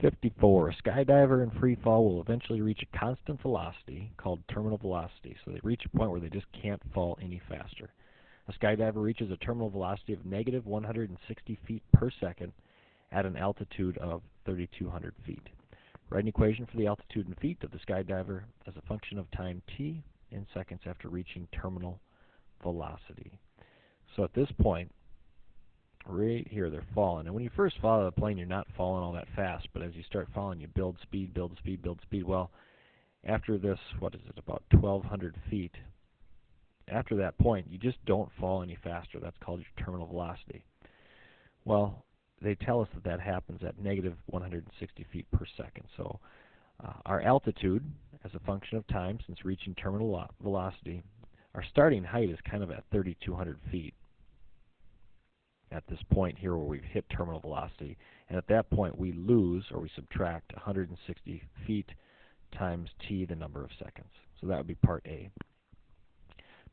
54. A skydiver in free fall will eventually reach a constant velocity called terminal velocity. So they reach a point where they just can't fall any faster. A skydiver reaches a terminal velocity of negative 160 feet per second at an altitude of 3,200 feet. Write an equation for the altitude in feet of the skydiver as a function of time t in seconds after reaching terminal velocity. So at this point, right here, they're falling. And when you first fall out of the plane, you're not falling all that fast. But as you start falling, you build speed, build speed, build speed. Well, after this, what is it, about 1,200 feet, after that point, you just don't fall any faster. That's called your terminal velocity. Well, they tell us that that happens at negative 160 feet per second. So our altitude, as a function of time, since reaching terminal velocity, our starting height is kind of at 3,200 feet. At this point here where we've hit terminal velocity, and at that point we lose, or we subtract, 160 feet times t, the number of seconds. So that would be part A.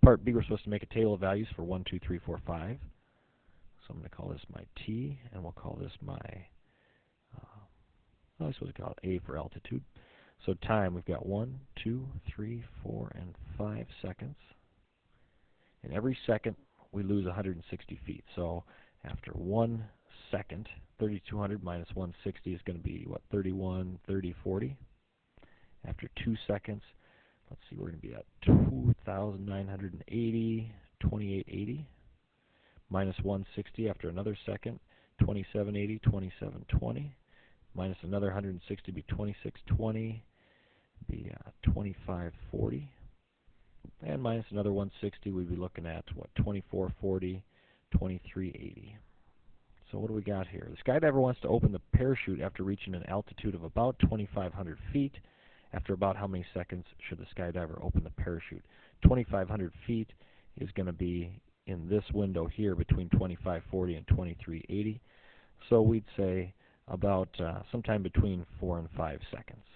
Part B, we're supposed to make a table of values for 1, 2, 3, 4, 5. So I'm going to call this my t, and we'll call this my, I'm supposed to call it A for altitude. So time, we've got 1, 2, 3, 4, and 5 seconds. And every second we lose 160 feet. So after 1 second, 3,200 minus 160 is going to be, what, 31, 30, 40. After 2 seconds, let's see, we're going to be at 2,980, 2880. Minus 160 after another second, 2780, 2720. Minus another 160 be 2620, be 2540. And minus another 160, we'd be looking at, what, 2440, 2380. So what do we got here? The skydiver wants to open the parachute after reaching an altitude of about 2,500 feet. After about how many seconds should the skydiver open the parachute? 2,500 feet is going to be in this window here between 2540 and 2380. So we'd say about sometime between 4 and 5 seconds.